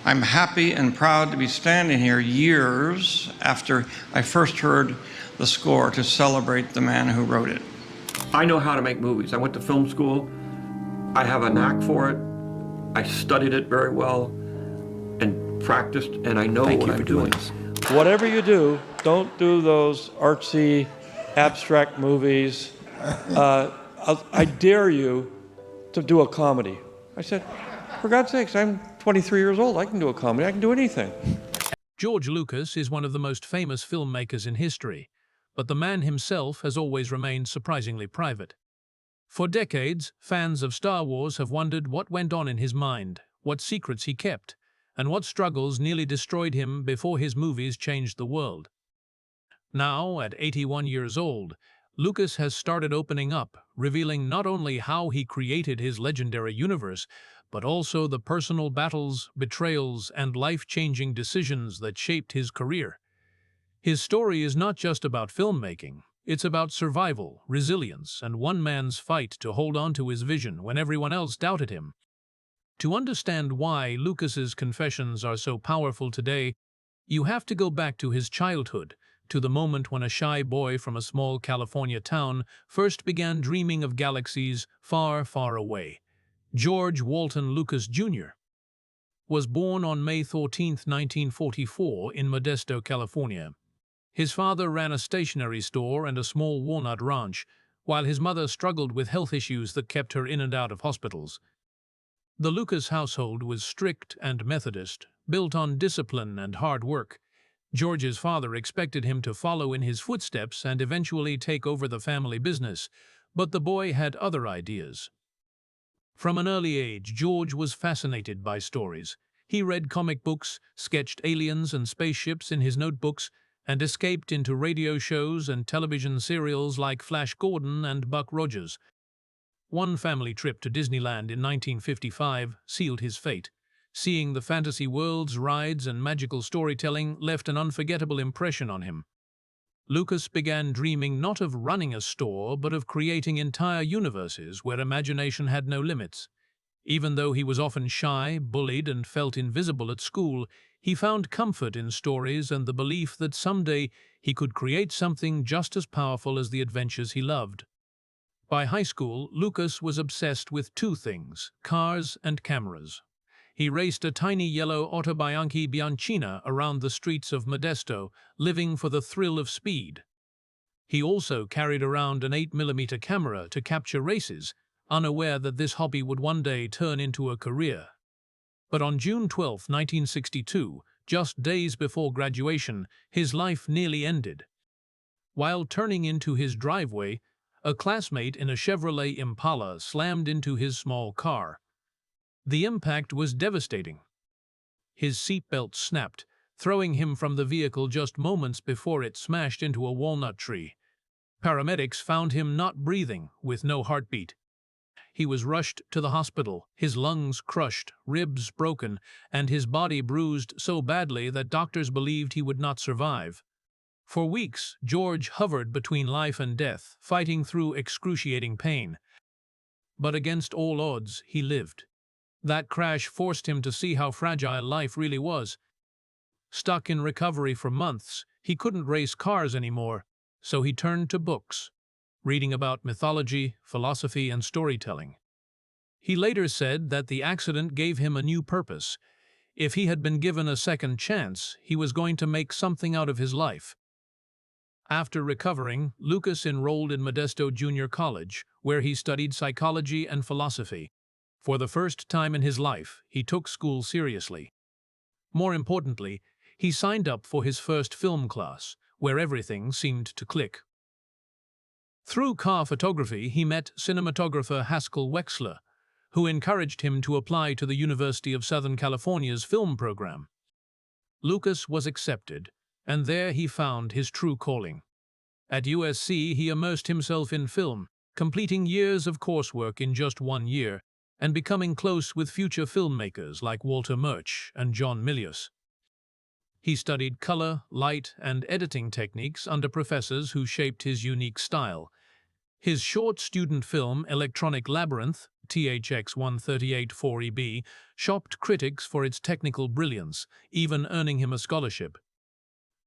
I'm happy and proud to be standing here years after I first heard the score to celebrate the man who wrote it. I know how to make movies. I went to film school. I have a knack for it. I studied it very well and practiced, and I know what I'm doing. Whatever you do, don't do those artsy, abstract movies. I dare you to do a comedy. I said, for God's sakes, I'm 23 years old. I can do a comedy. I can do anything. George Lucas is one of the most famous filmmakers in history, but the man himself has always remained surprisingly private. For decades, fans of Star Wars have wondered what went on in his mind, what secrets he kept, and what struggles nearly destroyed him before his movies changed the world. Now, at 81 years old, Lucas has started opening up, revealing not only how he created his legendary universe, but also the personal battles, betrayals, and life-changing decisions that shaped his career. His story is not just about filmmaking. It's about survival, resilience, and one man's fight to hold on to his vision when everyone else doubted him. To understand why Lucas's confessions are so powerful today, you have to go back to his childhood, to the moment when a shy boy from a small California town first began dreaming of galaxies far, far away. George Walton Lucas, Jr. was born on May 14, 1944, in Modesto, California. His father ran a stationery store and a small walnut ranch, while his mother struggled with health issues that kept her in and out of hospitals. The Lucas household was strict and Methodist, built on discipline and hard work. George's father expected him to follow in his footsteps and eventually take over the family business, but the boy had other ideas. From an early age, George was fascinated by stories. He read comic books, sketched aliens and spaceships in his notebooks, and escaped into radio shows and television serials like Flash Gordon and Buck Rogers. One family trip to Disneyland in 1955 sealed his fate. Seeing the fantasy worlds, rides, and magical storytelling left an unforgettable impression on him. Lucas began dreaming not of running a store, but of creating entire universes where imagination had no limits. Even though he was often shy, bullied, and felt invisible at school, he found comfort in stories and the belief that someday he could create something just as powerful as the adventures he loved. By high school, Lucas was obsessed with two things: cars and cameras. He raced a tiny yellow Autobianchi Bianchina around the streets of Modesto, living for the thrill of speed. He also carried around an 8mm camera to capture races, unaware that this hobby would one day turn into a career. But on June 12, 1962, just days before graduation, his life nearly ended. While turning into his driveway, a classmate in a Chevrolet Impala slammed into his small car. The impact was devastating. His seatbelt snapped, throwing him from the vehicle just moments before it smashed into a walnut tree. Paramedics found him not breathing, with no heartbeat. He was rushed to the hospital, his lungs crushed, ribs broken, and his body bruised so badly that doctors believed he would not survive. For weeks, George hovered between life and death, fighting through excruciating pain. But against all odds, he lived. That crash forced him to see how fragile life really was. Stuck in recovery for months, he couldn't race cars anymore, so he turned to books, reading about mythology, philosophy, and storytelling. He later said that the accident gave him a new purpose. If he had been given a second chance, he was going to make something out of his life. After recovering, Lucas enrolled in Modesto Junior College, where he studied psychology and philosophy. For the first time in his life, he took school seriously. More importantly, he signed up for his first film class, where everything seemed to click. Through car photography, he met cinematographer Haskell Wexler, who encouraged him to apply to the University of Southern California's film program. Lucas was accepted, and there he found his true calling. At USC, he immersed himself in film, completing years of coursework in just 1 year, and becoming close with future filmmakers like Walter Murch and John Milius. He studied color, light, and editing techniques under professors who shaped his unique style. His short student film, Electronic Labyrinth, THX-138 4EB shocked critics for its technical brilliance, even earning him a scholarship.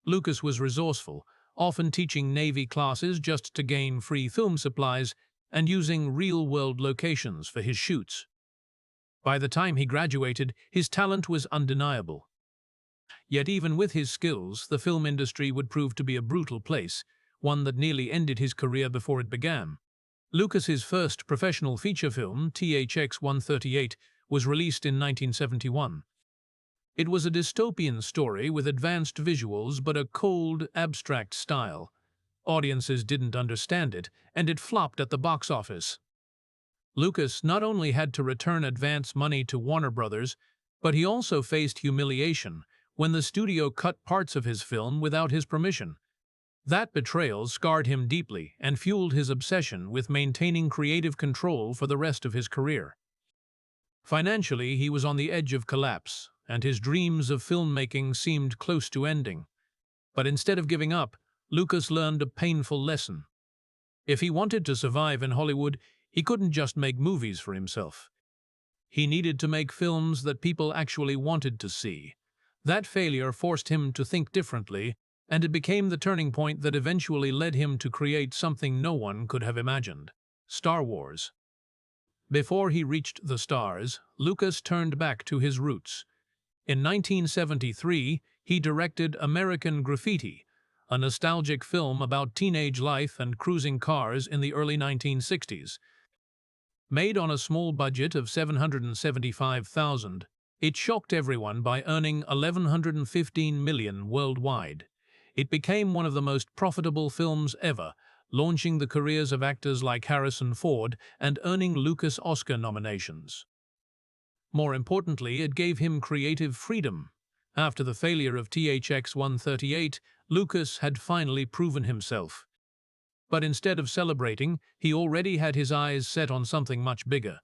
Lucas was resourceful, often teaching Navy classes just to gain free film supplies and using real-world locations for his shoots. By the time he graduated, his talent was undeniable. Yet even with his skills, the film industry would prove to be a brutal place, one that nearly ended his career before it began. Lucas's first professional feature film, THX-138, was released in 1971. It was a dystopian story with advanced visuals but a cold, abstract style. Audiences didn't understand it, and it flopped at the box office. Lucas not only had to return advance money to Warner Brothers, but he also faced humiliation when the studio cut parts of his film without his permission. That betrayal scarred him deeply and fueled his obsession with maintaining creative control for the rest of his career. Financially, he was on the edge of collapse, and his dreams of filmmaking seemed close to ending. But instead of giving up, Lucas learned a painful lesson. If he wanted to survive in Hollywood, he couldn't just make movies for himself. He needed to make films that people actually wanted to see. That failure forced him to think differently, and it became the turning point that eventually led him to create something no one could have imagined: Star Wars. Before he reached the stars, Lucas turned back to his roots. In 1973, he directed American Graffiti, a nostalgic film about teenage life and cruising cars in the early 1960s. Made on a small budget of $775,000, it shocked everyone by earning $1,115 million worldwide. It became one of the most profitable films ever, launching the careers of actors like Harrison Ford and earning Lucas Oscar nominations. More importantly, it gave him creative freedom. After the failure of THX-138, Lucas had finally proven himself. But instead of celebrating, he already had his eyes set on something much bigger.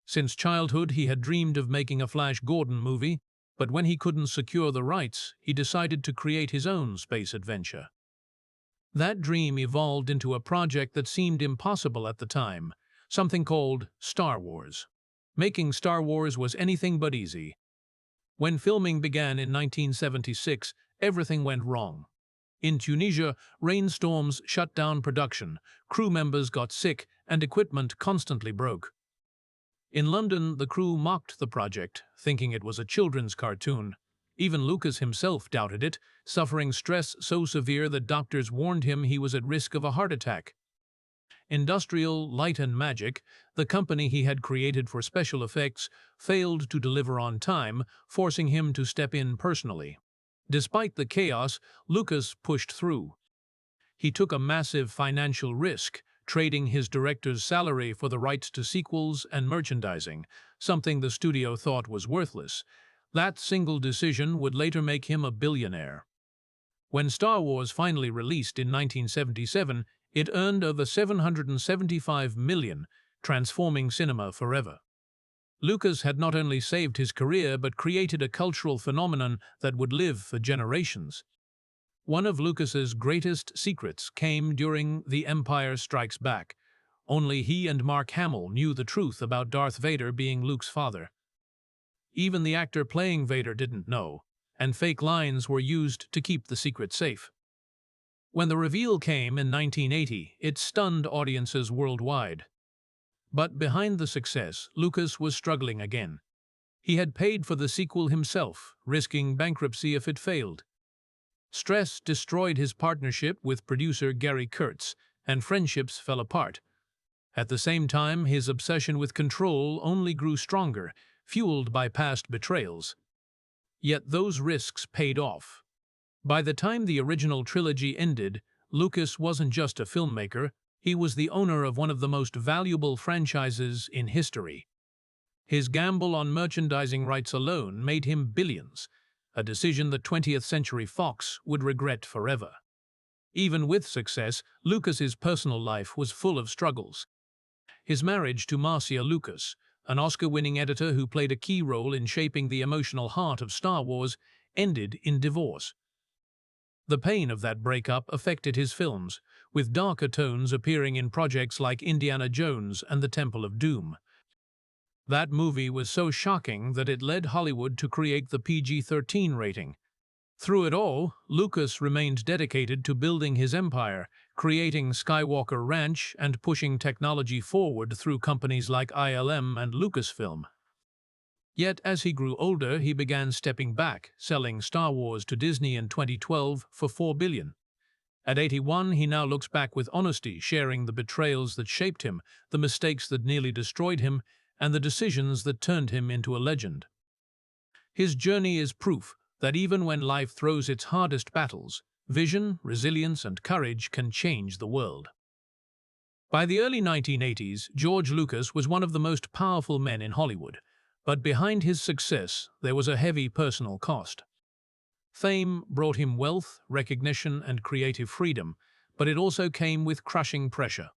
Since childhood, he had dreamed of making a Flash Gordon movie, but when he couldn't secure the rights, he decided to create his own space adventure. That dream evolved into a project that seemed impossible at the time, something called Star Wars. Making Star Wars was anything but easy. When filming began in 1976, everything went wrong. In Tunisia, rainstorms shut down production, crew members got sick, and equipment constantly broke. In London, the crew mocked the project, thinking it was a children's cartoon. Even Lucas himself doubted it, suffering stress so severe that doctors warned him he was at risk of a heart attack. Industrial Light and Magic, the company he had created for special effects, failed to deliver on time, forcing him to step in personally. Despite the chaos, Lucas pushed through. He took a massive financial risk, trading his director's salary for the rights to sequels and merchandising, something the studio thought was worthless. That single decision would later make him a billionaire. When Star Wars finally released in 1977, it earned over $775 million, transforming cinema forever. Lucas had not only saved his career but created a cultural phenomenon that would live for generations. One of Lucas's greatest secrets came during The Empire Strikes Back. Only he and Mark Hamill knew the truth about Darth Vader being Luke's father. Even the actor playing Vader didn't know, and fake lines were used to keep the secret safe. When the reveal came in 1980, it stunned audiences worldwide. But behind the success, Lucas was struggling again. He had paid for the sequel himself, risking bankruptcy if it failed. Stress destroyed his partnership with producer Gary Kurtz, and friendships fell apart. At the same time, his obsession with control only grew stronger, fueled by past betrayals. Yet those risks paid off. By the time the original trilogy ended, Lucas wasn't just a filmmaker, he was the owner of one of the most valuable franchises in history. His gamble on merchandising rights alone made him billions, a decision that 20th Century Fox would regret forever. Even with success, Lucas's personal life was full of struggles. His marriage to Marcia Lucas, an Oscar-winning editor who played a key role in shaping the emotional heart of Star Wars, ended in divorce. The pain of that breakup affected his films, with darker tones appearing in projects like Indiana Jones and the Temple of Doom. That movie was so shocking that it led Hollywood to create the PG-13 rating. Through it all, Lucas remained dedicated to building his empire, creating Skywalker Ranch and pushing technology forward through companies like ILM and Lucasfilm. Yet, as he grew older, he began stepping back, selling Star Wars to Disney in 2012 for $4 billion. At 81, he now looks back with honesty, sharing the betrayals that shaped him, the mistakes that nearly destroyed him, and the decisions that turned him into a legend. His journey is proof that even when life throws its hardest battles, vision, resilience, and courage can change the world. By the early 1980s, George Lucas was one of the most powerful men in Hollywood, but behind his success there was a heavy personal cost. Fame brought him wealth, recognition, and creative freedom, but it also came with crushing pressure.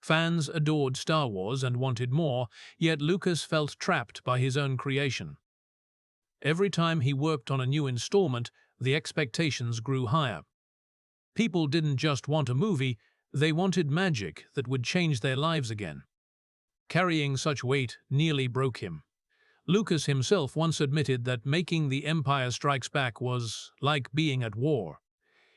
Fans adored Star Wars and wanted more, yet Lucas felt trapped by his own creation. Every time he worked on a new installment, the expectations grew higher. People didn't just want a movie, they wanted magic that would change their lives again. Carrying such weight nearly broke him. Lucas himself once admitted that making The Empire Strikes Back was like being at war.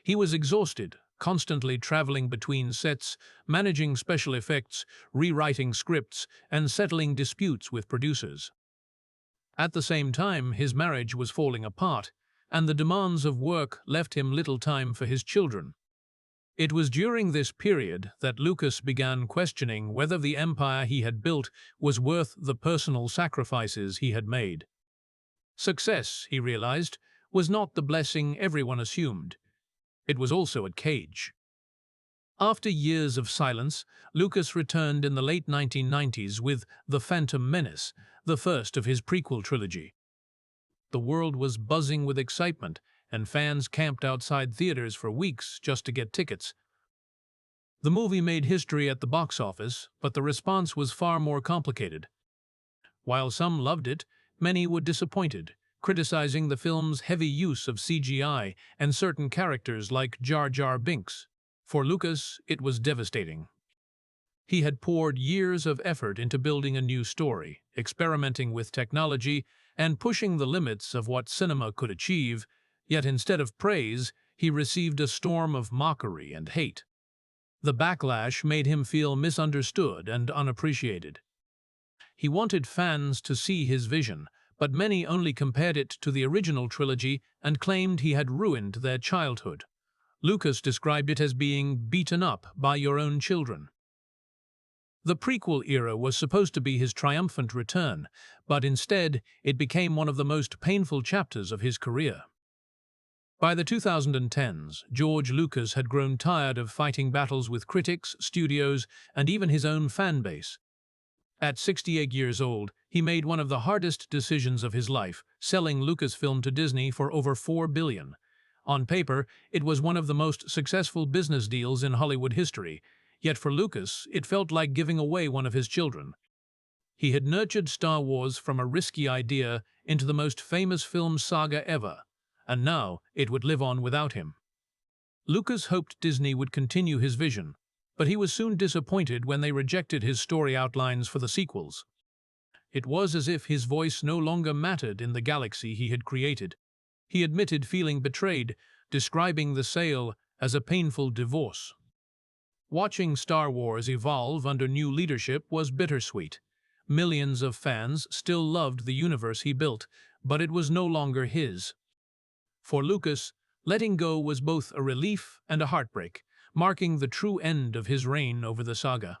He was exhausted, constantly traveling between sets, managing special effects, rewriting scripts, and settling disputes with producers. At the same time, his marriage was falling apart, and the demands of work left him little time for his children. It was during this period that Lucas began questioning whether the empire he had built was worth the personal sacrifices he had made. Success, he realized, was not the blessing everyone assumed. It was also a cage. After years of silence, Lucas returned in the late 1990s with The Phantom Menace, the first of his prequel trilogy. The world was buzzing with excitement, and fans camped outside theaters for weeks just to get tickets. The movie made history at the box office, but the response was far more complicated. While some loved it, many were disappointed, criticizing the film's heavy use of CGI and certain characters like Jar Jar Binks. For Lucas, it was devastating. He had poured years of effort into building a new story, experimenting with technology, and pushing the limits of what cinema could achieve, yet instead of praise, he received a storm of mockery and hate. The backlash made him feel misunderstood and unappreciated. He wanted fans to see his vision, but many only compared it to the original trilogy and claimed he had ruined their childhood. Lucas described it as being beaten up by your own children. The prequel era was supposed to be his triumphant return, but instead it became one of the most painful chapters of his career. By the 2010s, George Lucas had grown tired of fighting battles with critics, studios, and even his own fan base. At 68 years old, he made one of the hardest decisions of his life, selling Lucasfilm to Disney for over $4 billion. On paper, it was one of the most successful business deals in Hollywood history, yet for Lucas, it felt like giving away one of his children. He had nurtured Star Wars from a risky idea into the most famous film saga ever, and now it would live on without him. Lucas hoped Disney would continue his vision, but he was soon disappointed when they rejected his story outlines for the sequels. It was as if his voice no longer mattered in the galaxy he had created. He admitted feeling betrayed, describing the sale as a painful divorce. Watching Star Wars evolve under new leadership was bittersweet. Millions of fans still loved the universe he built, but it was no longer his. For Lucas, letting go was both a relief and a heartbreak, marking the true end of his reign over the saga.